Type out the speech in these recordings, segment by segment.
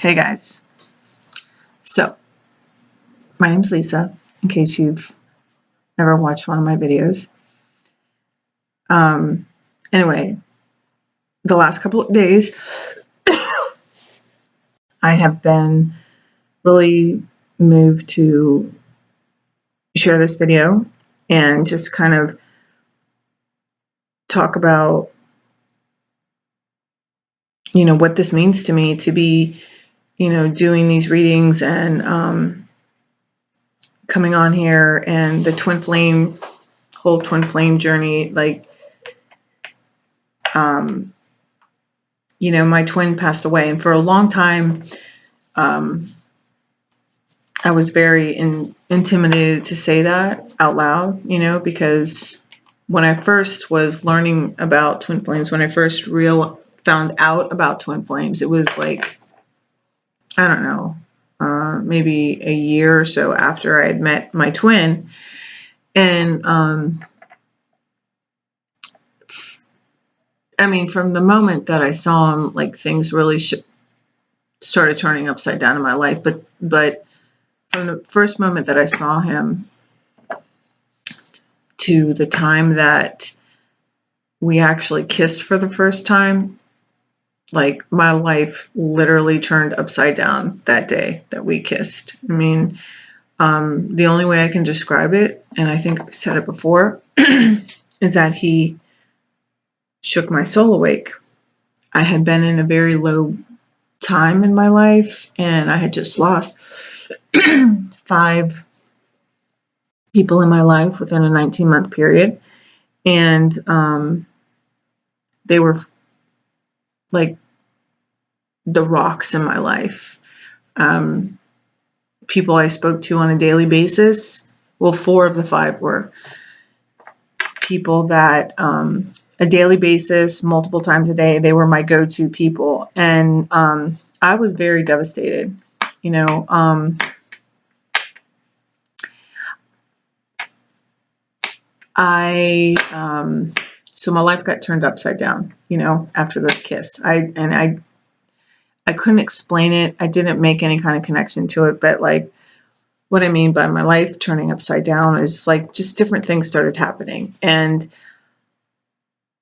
Hey guys, so my name's Lisa, in case you've never watched one of my videos. Anyway, the last couple of days, I have been really moved to share this video and just kind of talk about, what this means to me to be, doing these readings and coming on here and the whole twin flame journey. My twin passed away, and for a long time, I was very intimidated to say that out loud, because when I first was learning about twin flames, when I first found out about twin flames, it was like, I don't know, maybe a year or so after I had met my twin. And from the moment that I saw him, like, things really started turning upside down in my life. But from the first moment that I saw him to the time that we actually kissed for the first time, like, my life literally turned upside down that day that we kissed. The only way I can describe it, and I think I've said it before, is that he shook my soul awake. I had been in a very low time in my life, and I had just lost 5 people in my life within a 19-month period. And they were like the rocks in my life. People I spoke to on a daily basis. Well, 4 of the 5 were people that a daily basis, multiple times a day, they were my go-to people. And I was very devastated. So my life got turned upside down, after this kiss. I couldn't explain it. I didn't make any kind of connection to it, but like, what I mean by my life turning upside down is like just different things started happening. And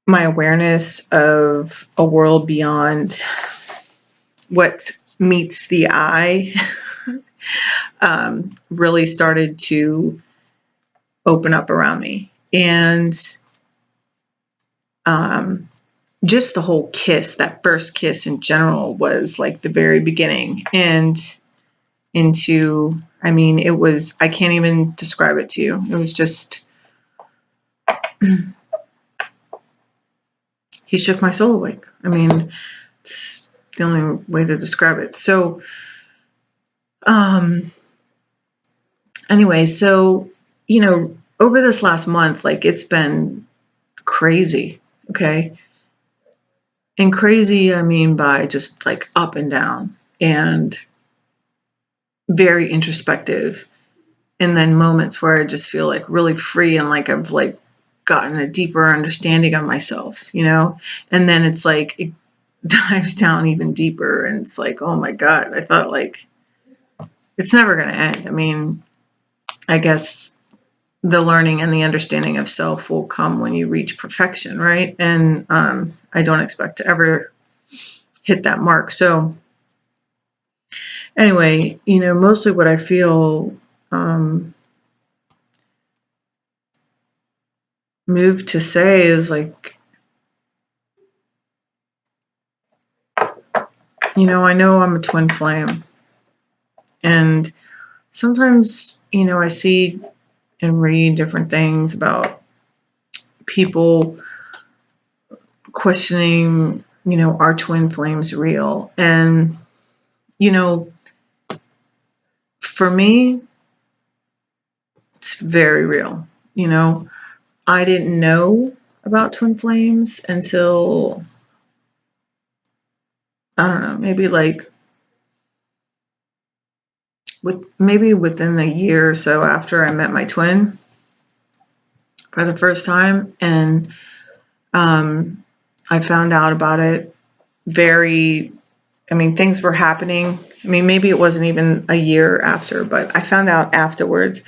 my awareness of a world beyond what meets the eye really started to open up around me. And just the whole kiss, that first kiss in general, was like the very beginning. And it was, I can't even describe it to you. It was just, he shook my soul awake. It's the only way to describe it. So, anyway, over this last month, like, it's been crazy, okay? And crazy, by just like up and down and very introspective. And then moments where I just feel like really free and like I've like gotten a deeper understanding of myself, and then it's like it dives down even deeper, and it's like, oh my God, I thought like it's never going to end. I guess the learning and the understanding of self will come when you reach perfection, right? And I don't expect to ever hit that mark. So anyway, mostly what I feel moved to say is like, I know I'm a twin flame, and sometimes, I see and read different things about people questioning, are twin flames real? And, for me, it's very real. I didn't know about twin flames until, I don't know, maybe like maybe within the year or so after I met my twin for the first time. And I found out about it very I mean, things were happening. I mean, maybe it wasn't even a year after, but I found out afterwards.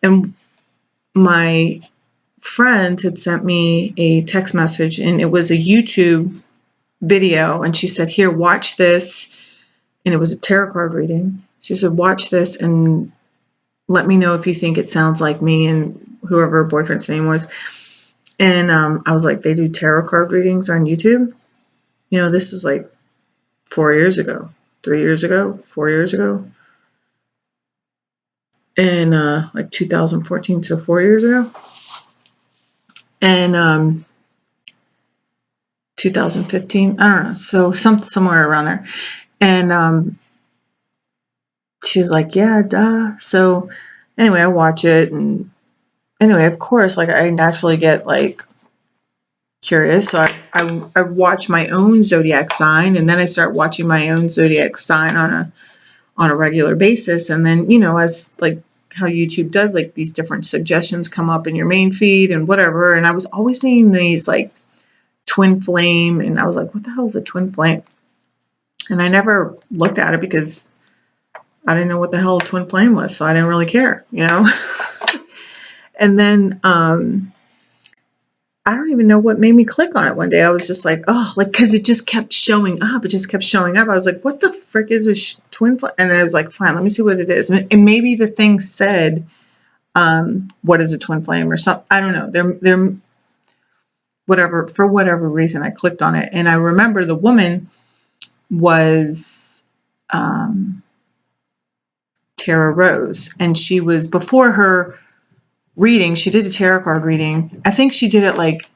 And my friend had sent me a text message, and it was a YouTube video. And she said, here, watch this. And it was a tarot card reading. She said, watch this and let me know if you think it sounds like me, and whoever her boyfriend's name was. And I was like, they do tarot card readings on YouTube? You know, this is like 4 years ago, 3 years ago, 4 years ago. And like 2014, so 4 years ago. And 2015, I don't know, so somewhere around there. And she was like, yeah, duh. So anyway, I watch it, and anyway, of course, like I naturally get like curious. So I watch my own zodiac sign, and then I start watching my own zodiac sign on a regular basis. And then, you know, as like how YouTube does, like these different suggestions come up in your main feed and whatever. And I was always seeing these like twin flame, and I was like, what the hell is a twin flame? And I never looked at it because I didn't know what the hell a twin flame was, so I didn't really care, you know. And then I don't even know what made me click on it one day. I was just like, oh, like, because it just kept showing up. It just kept showing up. I was like, what the frick is a twin flame? And I was like, fine, let me see what it is. And maybe the thing said, what is a twin flame or something? I don't know. They're whatever, for whatever reason, I clicked on it. And I remember the woman was Tara Rose. And she was, before her reading, she did a tarot card reading. I think she did it like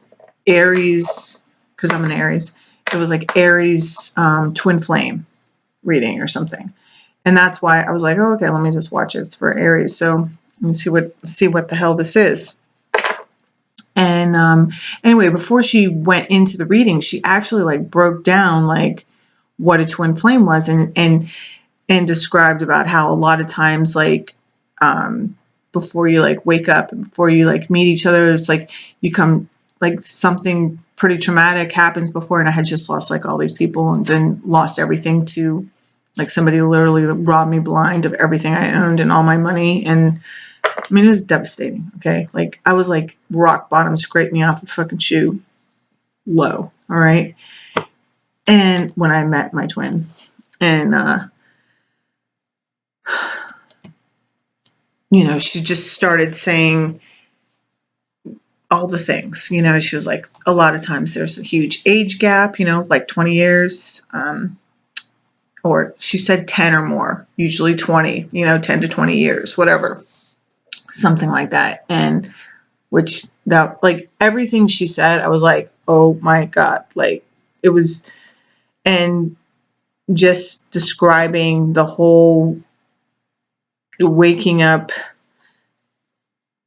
Aries, because I'm an Aries. It was like Aries twin flame reading or something. And that's why I was like, oh, okay, let me just watch it. It's for Aries. So let me see what the hell this is. And anyway, before she went into the reading, she actually like broke down like what a twin flame was, and described about how a lot of times like before you like wake up and before you like meet each other, it's like you come like something pretty traumatic happens before. And I had just lost like all these people, and then lost everything to like somebody literally robbed me blind of everything I owned and all my money. And I mean, it was devastating. Okay. Like I was like rock bottom, scraped me off a fucking shoe low. All right. And when I met my twin, and you know, she just started saying all the things, you know. She was like, a lot of times there's a huge age gap, you know, like 20 years, or she said 10 or more, usually 20, you know, 10 to 20 years, whatever, something like that. And which that, like everything she said, I was like, oh my God, like it was, and just describing the whole waking up,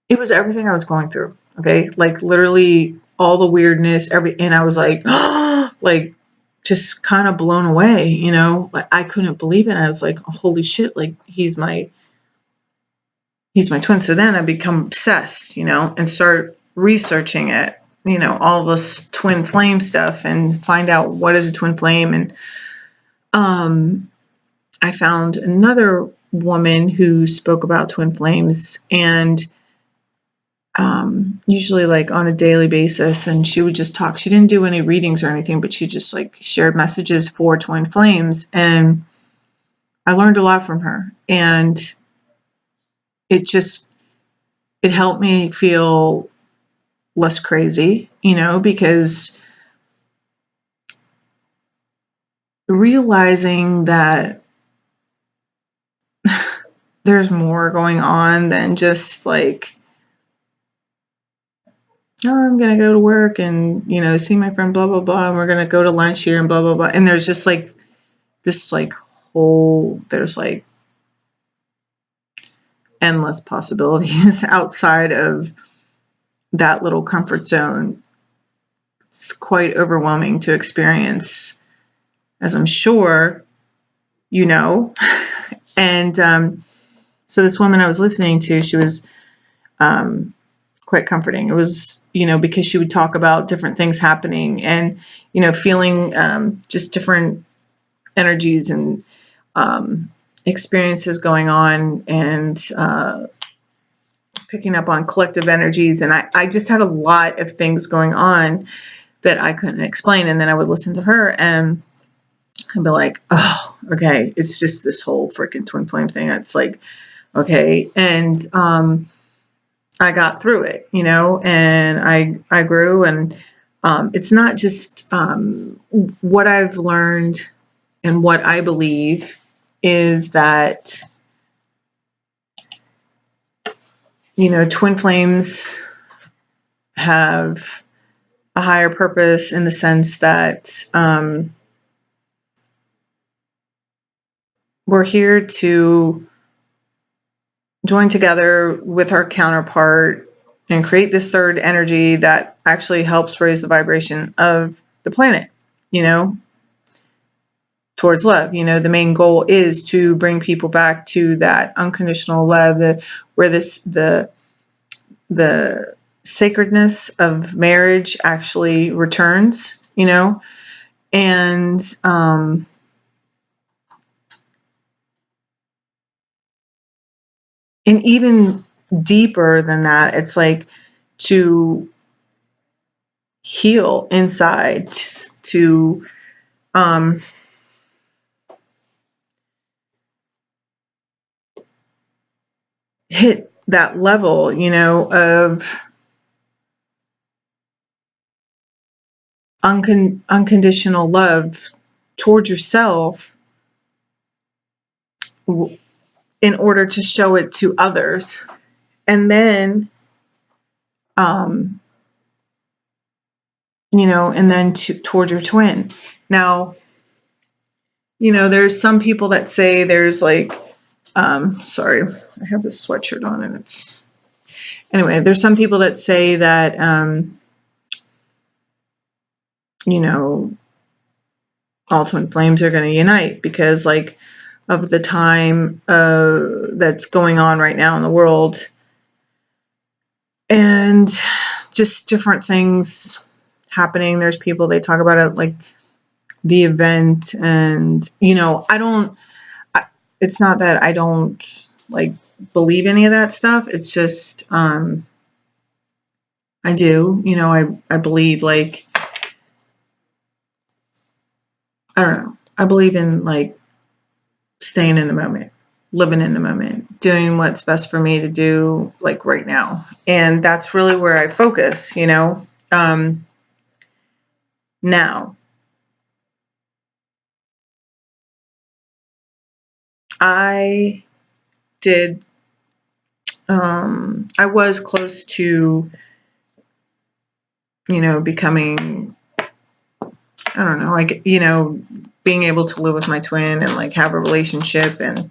it was everything I was going through. Okay. Like literally all the weirdness, and I was like, oh, like just kind of blown away, you know, like I couldn't believe it. I was like, holy shit, like he's my twin. So then I become obsessed, you know, and start researching it, you know, all this twin flame stuff, and find out what is a twin flame. And I found another woman who spoke about twin flames, and usually like on a daily basis, and she would just talk. She didn't do any readings or anything, but she just like shared messages for twin flames. And I learned a lot from her, and it helped me feel less crazy, you know, because realizing that there's more going on than just like, oh, I'm going to go to work and, you know, see my friend, blah, blah, blah, and we're going to go to lunch here and blah, blah, blah. And there's just like this like there's like endless possibilities outside of that little comfort zone. It's quite overwhelming to experience, as I'm sure you know. And so this woman I was listening to, she was quite comforting. It was, you know, because she would talk about different things happening, and, you know, feeling just different energies and experiences going on, and picking up on collective energies. And I just had a lot of things going on that I couldn't explain. And then I would listen to her and I'd be like, oh, okay, it's just this whole freaking twin flame thing. It's like, okay. And I got through it, you know, and I grew. And it's not just what I've learned and what I believe is that, you know, twin flames have a higher purpose in the sense that we're here to join together with our counterpart and create this third energy that actually helps raise the vibration of the planet, you know, towards love. You know, the main goal is to bring people back to that unconditional love, where the sacredness of marriage actually returns, you know, and even deeper than that, it's like to heal inside, to hit that level, you know, of unconditional love towards yourself in order to show it to others. And then, you know, and then toward your twin. Now, you know, there's some people that say there's like, sorry, I have this sweatshirt on and it's, anyway, there's some people that say that, you know, all twin flames are going to unite because like of the time that's going on right now in the world, and just different things happening. There's people, they talk about it like the event, and you know, it's not that I don't like believe any of that stuff. It's just I do, you know, I believe, like, I don't know, I believe in like staying in the moment, living in the moment, doing what's best for me to do like right now. And that's really where I focus, you know. Now, I did, I was close to, you know, becoming, I don't know, like, you know, being able to live with my twin and like have a relationship, and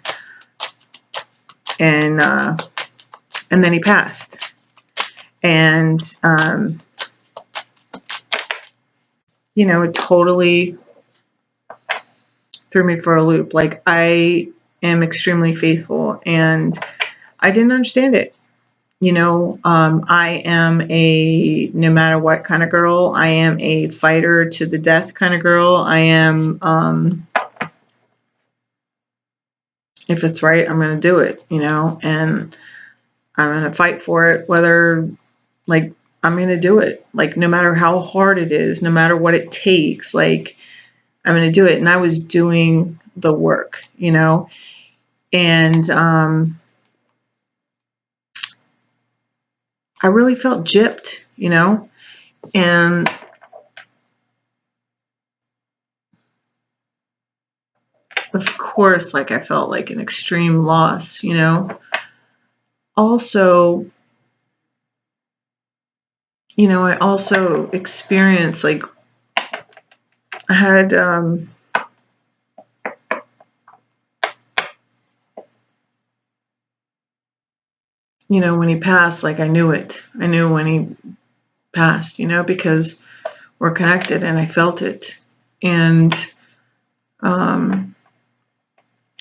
then he passed. And, you know, it totally threw me for a loop. Like, I am extremely faithful and I didn't understand it. You know, I am a no matter what kind of girl. I am a fighter to the death kind of girl. I am, if it's right, I'm going to do it, you know, and I'm going to fight for it, whether, like, I'm going to do it, like, no matter how hard it is, no matter what it takes, like, I'm going to do it. And I was doing the work, you know, and I really felt gypped, you know, and of course, like, I felt like an extreme loss, you know. Also, you know, I also experienced, like, I had, you know, when he passed, like, I knew it. I knew when he passed, you know, because we're connected and I felt it. And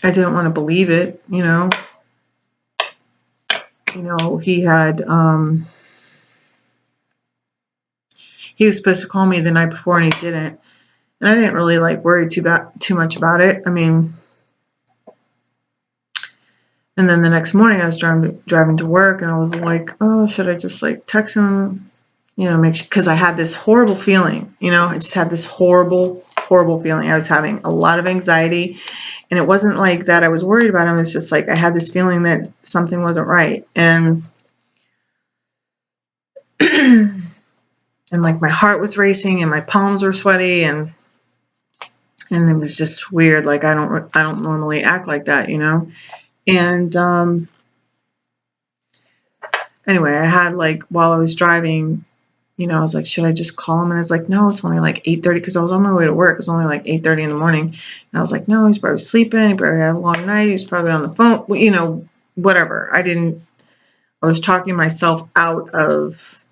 I didn't want to believe it, you know. You know, he had, he was supposed to call me the night before and he didn't. And I didn't really like worry too much about it. I mean, and then the next morning I was driving to work, and I was like, oh, should I just like text him, make sure, because I had this horrible feeling, I just had this horrible, horrible feeling. I was having a lot of anxiety, and it wasn't like that I was worried about him. It's just like I had this feeling that something wasn't right, and and like my heart was racing and my palms were sweaty, and it was just weird. Like I don't normally act like that, And anyway, I had like, while I was driving, I was like, should I just call him? And I was like, no, it's only like 8:30, because I was on my way to work. It was only like 8:30 in the morning. And I was like, no, he's probably sleeping. He probably had a long night. He was probably on the phone, whatever. I was talking myself out of,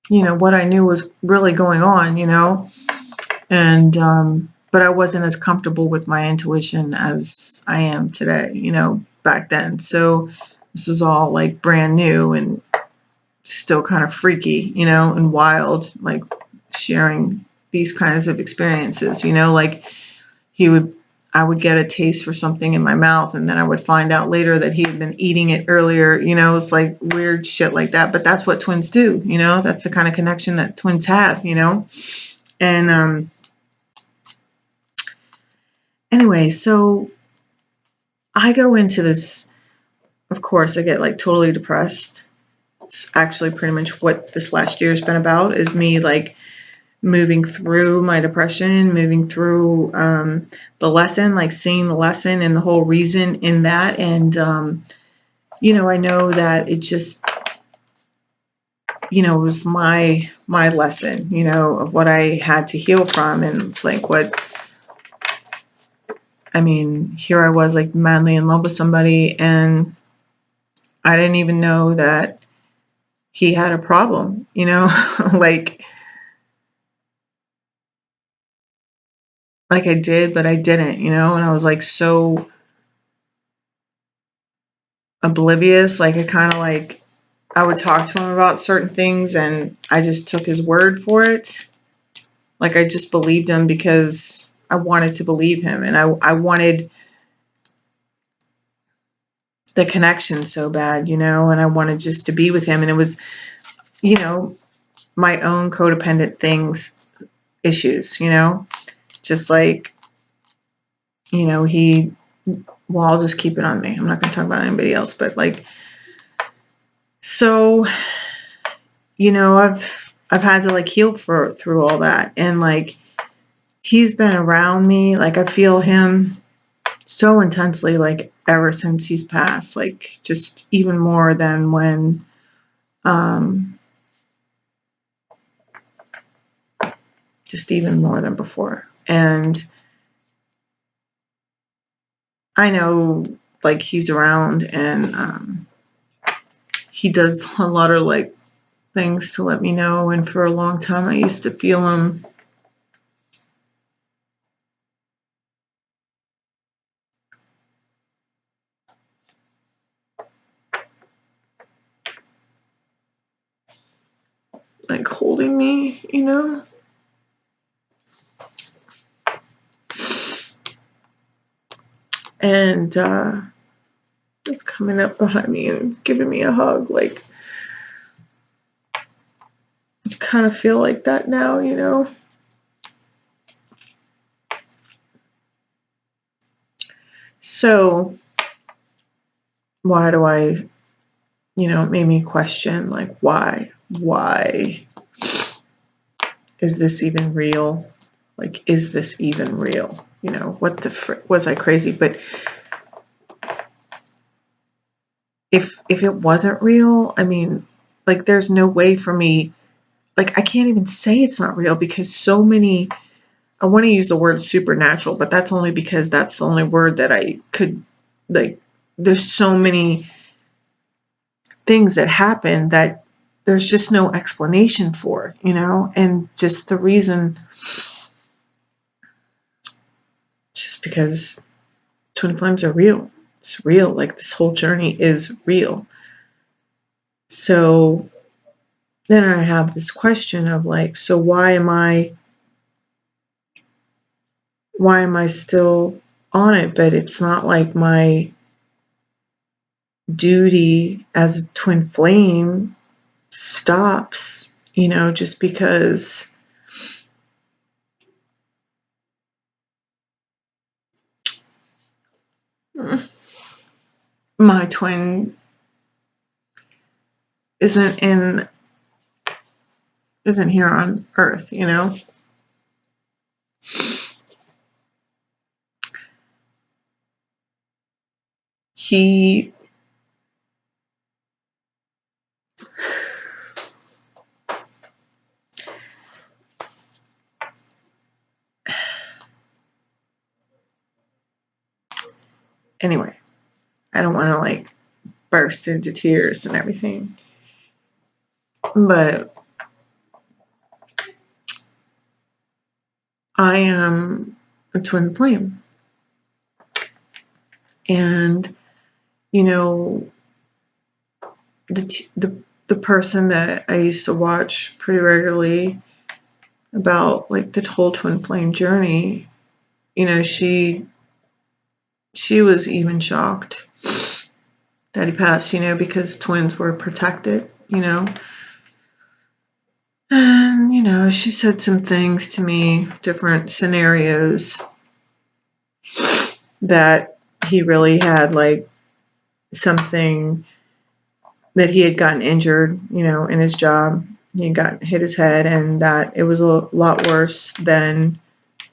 what I knew was really going on, and, but I wasn't as comfortable with my intuition as I am today, back then. So this was all like brand new and still kind of freaky, and wild, like sharing these kinds of experiences, like I would get a taste for something in my mouth, and then I would find out later that he had been eating it earlier, it's like weird shit like that. But that's what twins do, that's the kind of connection that twins have, and anyway, so I go into this, of course, I get like totally depressed. It's actually pretty much what this last year has been about, is me like moving through my depression, moving through the lesson, like seeing the lesson and the whole reason in that. And, I know that it just, it was my lesson, of what I had to heal from. And it's like here I was like madly in love with somebody, and I didn't even know that he had a problem, like I did, but I didn't, and I was like so oblivious. Like I would talk to him about certain things, and I just took his word for it. Like I just believed him because I wanted to believe him, and I wanted the connection so bad, and I wanted just to be with him. And it was, my own codependent issues, just like, well, I'll just keep it on me. I'm not going to talk about anybody else, but like, so, I've had to like heal through all that. And like, he's been around me. Like I feel him so intensely, like ever since he's passed, like just even more than when, just even more than before. And I know like he's around, and he does a lot of like things to let me know. And for a long time I used to feel him like holding me, and just coming up behind me and giving me a hug. Like I kind of feel like that now, So why do I, it made me question, like, why is this even real? Like, is this even real? What the frick, was I crazy? But if it wasn't real, like, there's no way for me, like, I can't even say it's not real, because so many, I want to use the word supernatural, but that's only because that's the only word that I could, like, there's so many things that happen that there's just no explanation for, and just the reason, just because twin flames are real. It's real. Like this whole journey is real. So then I have this question of like, so why am I why am I still on it? But it's not like my duty as a twin flame stops, just because my twin isn't here on Earth, He anyway, I don't want to like burst into tears and everything, but I am a twin flame, and the person that I used to watch pretty regularly about like the whole twin flame journey, she was even shocked that he passed, because twins were protected, and she said some things to me, different scenarios that he really had like something that he had gotten injured, in his job. He got hit his head, and that it was a lot worse than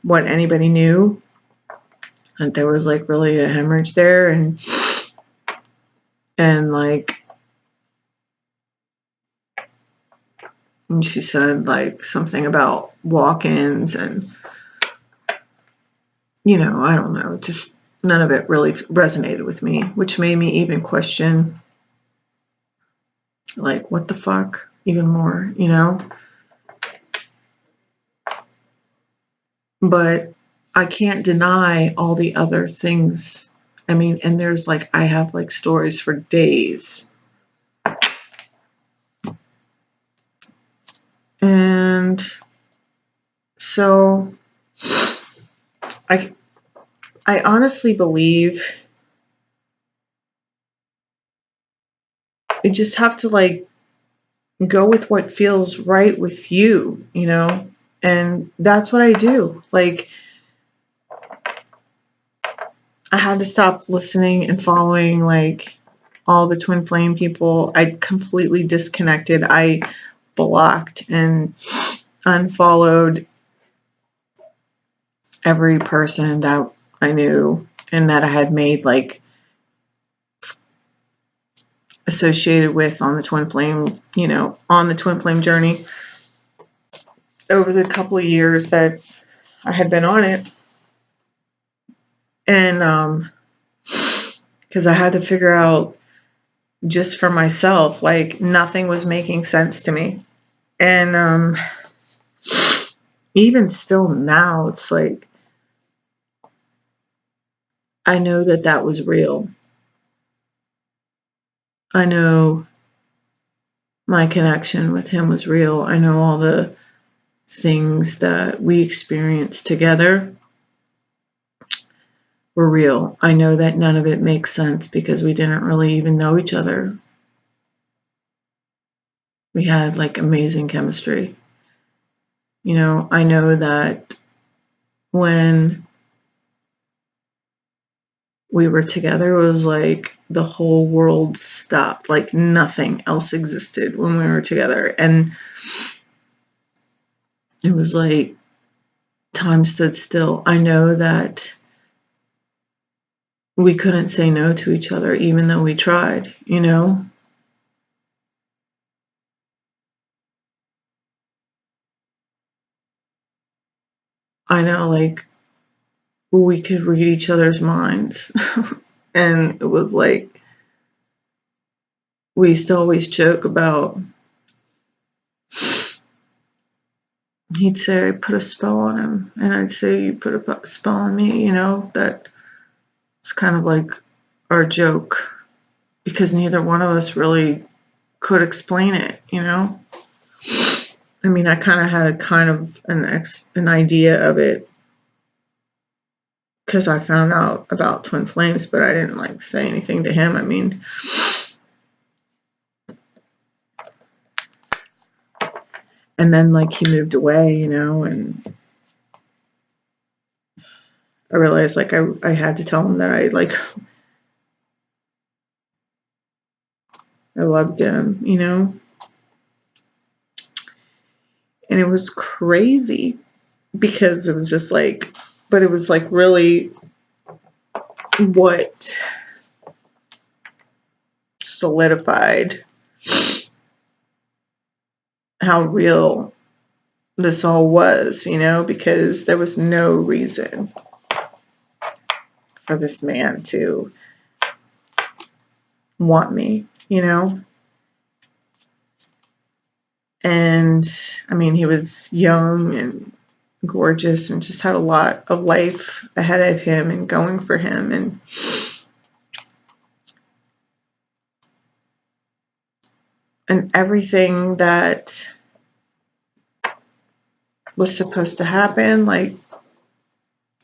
what anybody knew. And there was like really a hemorrhage there, and like, and she said like something about walk-ins, and I don't know, just none of it really resonated with me, which made me even question like what the fuck even more, but I can't deny all the other things. I mean, and there's like, I have like stories for days. And so I honestly believe you just have to like go with what feels right with you, and that's what I do. Like, I had to stop listening and following like all the twin flame people. I completely disconnected. I blocked and unfollowed every person that I knew and that I had made like associated with on the twin flame, on the twin flame journey over the couple of years that I had been on it. And because I had to figure out just for myself, like nothing was making sense to me. And even still now, it's like I know that that was real. I know my connection with him was real. I know all the things that we experienced together were real. I know that none of it makes sense because we didn't really even know each other. We had like amazing chemistry. I know that when we were together, it was like the whole world stopped. Like nothing else existed when we were together. And it was like time stood still. I know that we couldn't say no to each other, even though we tried, I know, like, we could read each other's minds. And it was like, we used to always joke about, he'd say, I put a spell on him. And I'd say, you put a spell on me, that it's kind of like our joke. Because neither one of us really could explain it, I mean, I kind of had an idea of it, because I found out about twin flames, but I didn't like say anything to him. I mean, and then like he moved away, you know, and I realized like I had to tell him that I loved him, you know, and it was crazy because it was just like, but it was like really what solidified how real this all was, you know, because there was no reason for this man to want me, you know. And I mean, he was young and gorgeous and just had a lot of life ahead of him and going for him. And everything that was supposed to happen, like,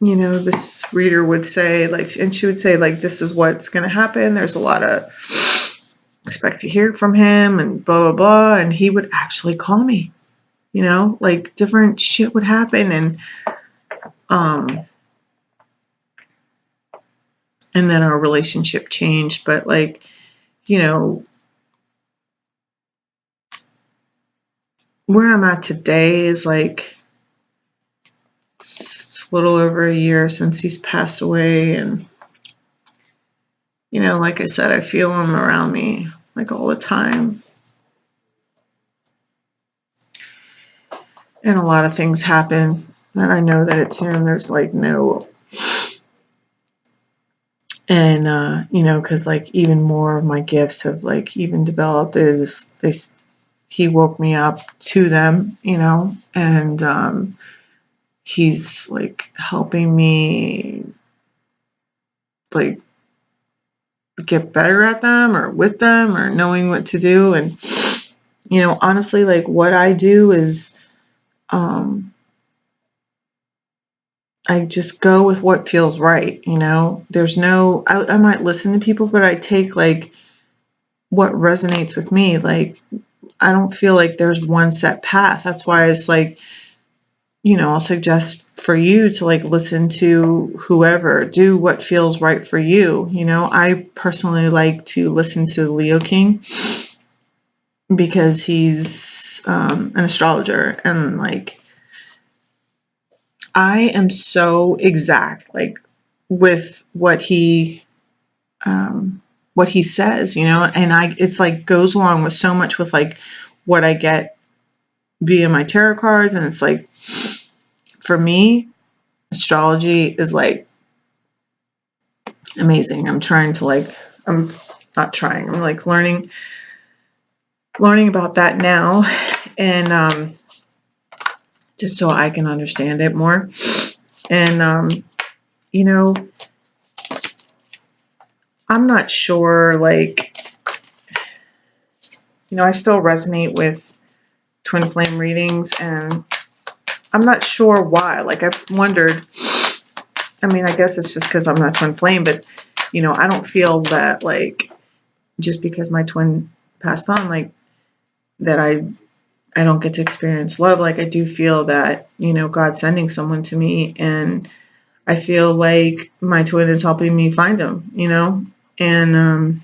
you know, this reader would say, like, and she would say, like, this is what's going to happen. There's a lot of expect to hear from him and blah, blah, blah. And he would actually call me, you know, like different shit would happen. And then our relationship changed. But like, you know, where I'm at today is like, it's a little over a year since he's passed away. And, you know, like I said, I feel him around me like all the time. And a lot of things happen and I know that it's him. There's like no, and you know, because like even more of my gifts have like even developed. He woke me up to them, you know, and he's like helping me like get better at them or with them or knowing what to do. And you know, honestly, like what I do is I just go with what feels right, you know. There's no, I might listen to people, but I take like what resonates with me. Like I don't feel like there's one set path. That's why it's like, you know, I'll suggest for you to like listen to whoever, do what feels right for you. You know, I personally like to listen to Leo King because he's an astrologer, and like I am so exact, like with what he says, you know, and it's like goes along with so much with like what I get via my tarot cards. And it's like, for me, astrology is like amazing. I'm not trying, I'm like learning about that now. And just so I can understand it more. And you know, I'm not sure, like, you know, I still resonate with twin flame readings, and I'm not sure why. Like, I've wondered, I mean, I guess it's just because I'm not twin flame, but, you know, I don't feel that, like, just because my twin passed on, like, that I don't get to experience love. Like, I do feel that, you know, God's sending someone to me, and I feel like my twin is helping me find him, you know? And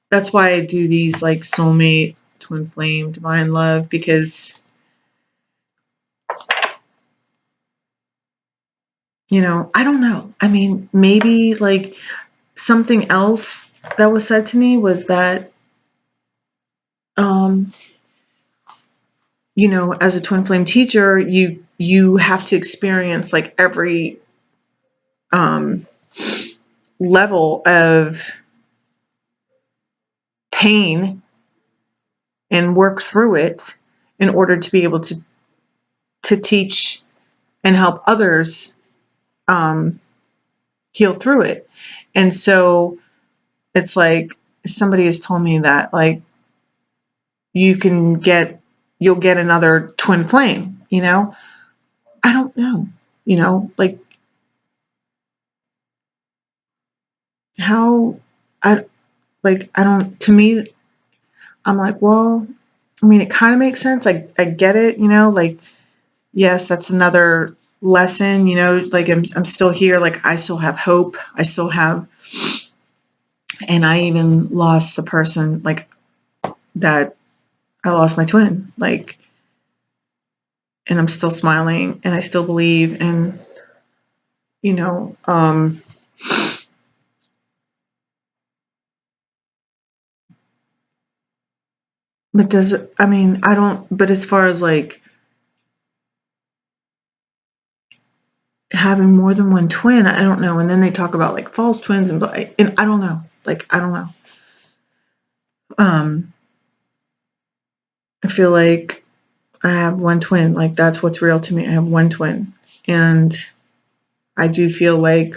that's why I do these, like, soulmate, twin flame, divine love, because, you know, I don't know. I mean, maybe like something else that was said to me was that, you know, as a twin flame teacher, you have to experience like every level of pain and work through it in order to be able to teach and help others heal through it. And so it's like somebody has told me that like you'll get another twin flame, you know, I don't know, like how I don't, to me, I'm like, well, I mean, it kind of makes sense. I get it, like, yes, that's another lesson, like I'm still here. Like I still have hope. I still have, and I even lost the person like that. I lost my twin, like, and I'm still smiling and I still believe. And, you know, um, but does it, I mean, I don't, but as far as like having more than one twin, I don't know. And then they talk about like false twins and I don't know. Like, I don't know. Um, I feel like I have one twin. Like that's what's real to me. I have one twin. And I do feel like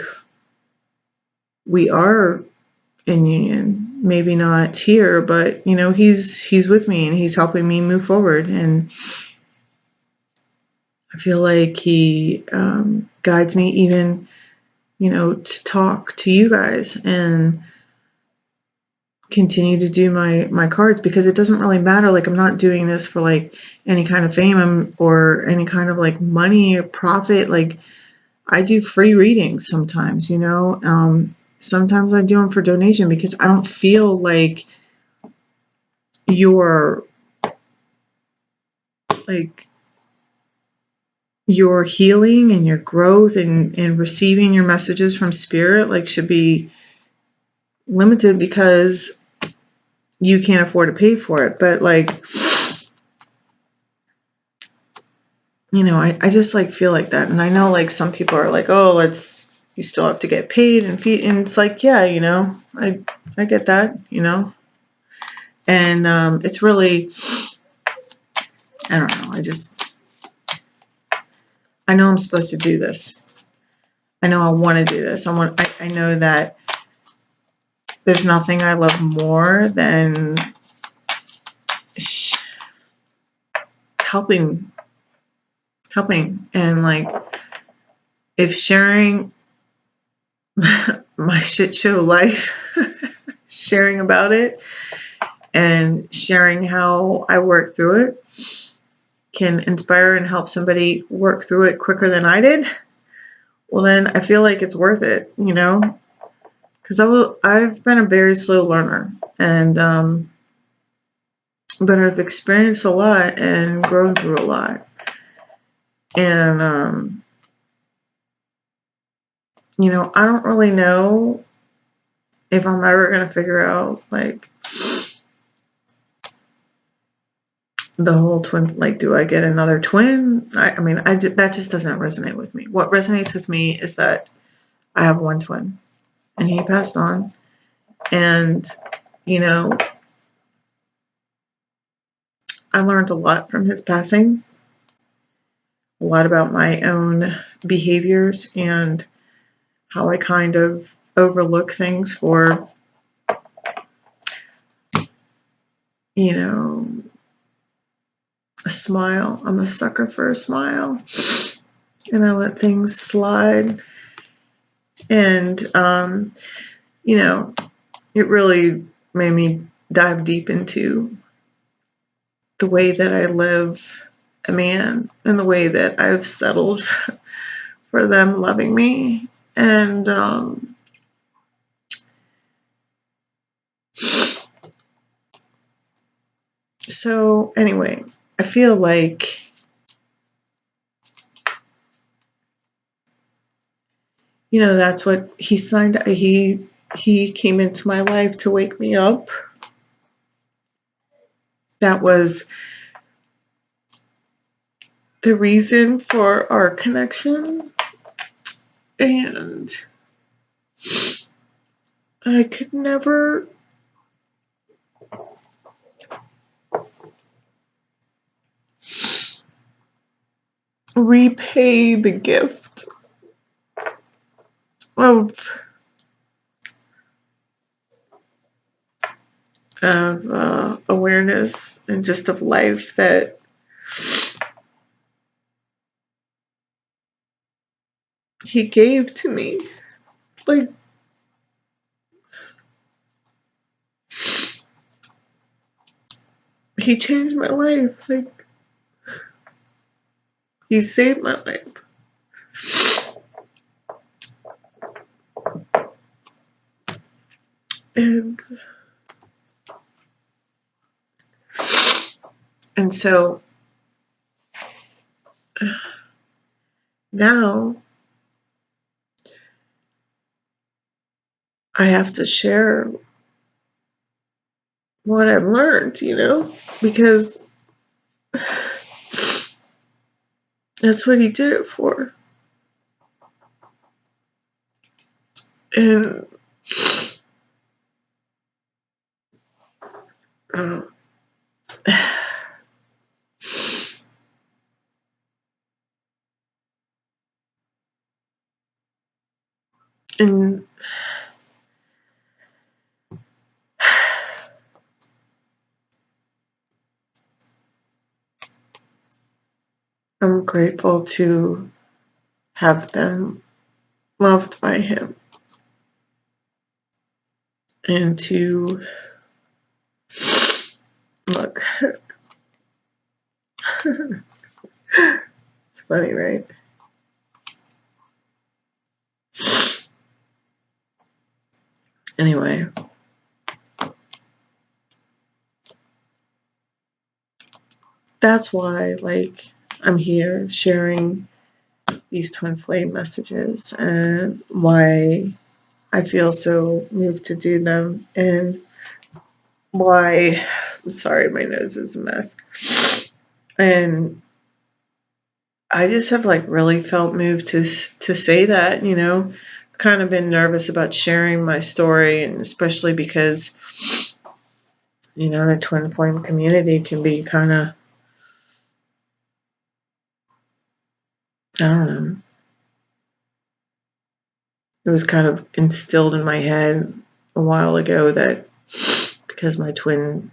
we are in union. Maybe not here, but he's with me and he's helping me move forward. And I feel like he guides me even, to talk to you guys and continue to do my cards, because it doesn't really matter. Like I'm not doing this for like any kind of fame or any kind of like money or profit. Like I do free readings sometimes, sometimes I do them for donation because I don't feel like your like your healing and your growth and receiving your messages from spirit like should be limited because you can't afford to pay for it. But like, I just like feel like that. And I know like some people are like, oh, you still have to get paid and feed. And it's like, yeah, I get that, and it's really, I don't know. I know I'm supposed to do this. I know I want to do this. I know that there's nothing I love more than helping, and like if sharing my shit show life, sharing about it and sharing how I work through it can inspire and help somebody work through it quicker than I did, well then I feel like it's worth it, because I've been a very slow learner, and but I've experienced a lot and grown through a lot, and I don't really know if I'm ever gonna figure out like the whole twin, like, do I get another twin? I mean, that just doesn't resonate with me. What resonates with me is that I have one twin, and he passed on, and I learned a lot from his passing, a lot about my own behaviors and how I kind of overlook things for, a smile. I'm a sucker for a smile, and I let things slide. And, it really made me dive deep into the way that I live a man and the way that I've settled for them loving me. And so anyway, I feel like that's what he signed. He came into my life to wake me up. That was the reason for our connection. And I could never repay the gift of awareness and just of life that he gave to me. Like, he changed my life. Like, he saved my life. And so now I have to share what I've learned, because that's what he did it for. And uh, and I'm grateful to have been loved by him and to look. It's funny, right? Anyway, that's why, like, I'm here sharing these twin flame messages and why I feel so moved to do them, and why, I'm sorry, my nose is a mess. And I just have like really felt moved to say that, kind of been nervous about sharing my story, and especially because, the twin flame community can be kind of, I don't know, it was kind of instilled in my head a while ago that because my twin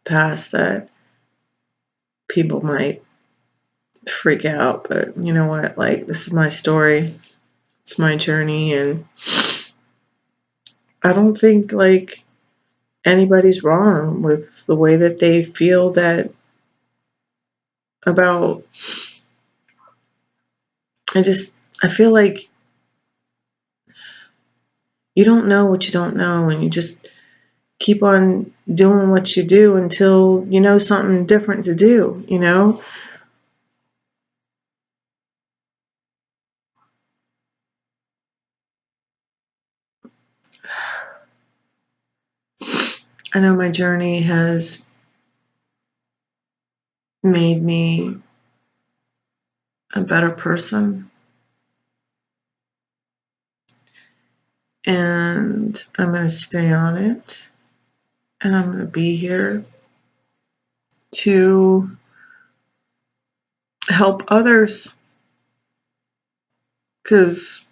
passed, that people might freak out. But you know what? Like, this is my story. It's my journey. And I don't think, like, anybody's wrong with the way that they feel that about. I feel like you don't know what you don't know, and you just keep on doing what you do until you know something different to do, I know my journey has made me a better person, and I'm going to stay on it, and I'm going to be here to help others, because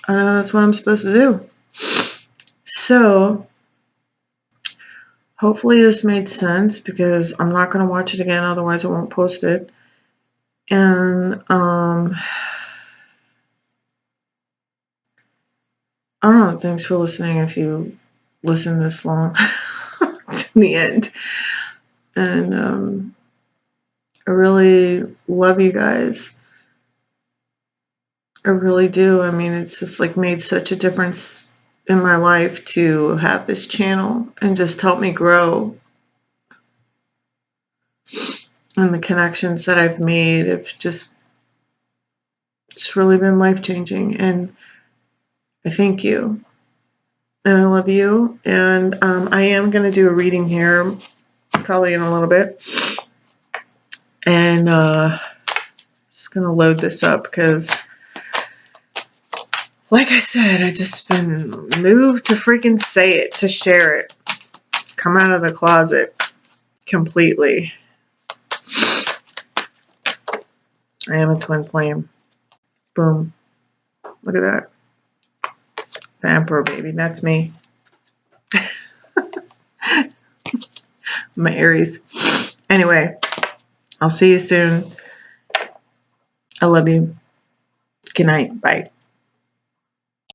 I know that's what I'm supposed to do. So hopefully this made sense, because I'm not going to watch it again, otherwise I won't post it. And I don't know, thanks for listening if you listen this long to the end. And I really love you guys. I really do. I mean, it's just like made such a difference in my life to have this channel and just help me grow. And the connections that I've made have just, it's really been life-changing. And I thank you. And I love you. And I am going to do a reading here probably in a little bit. And just going to load this up because, like I said, I just been moved to freaking say it, to share it. Come out of the closet completely. I am a twin flame. Boom. Look at that. The Emperor, baby. That's me. My Aries. Anyway, I'll see you soon. I love you. Good night. Bye.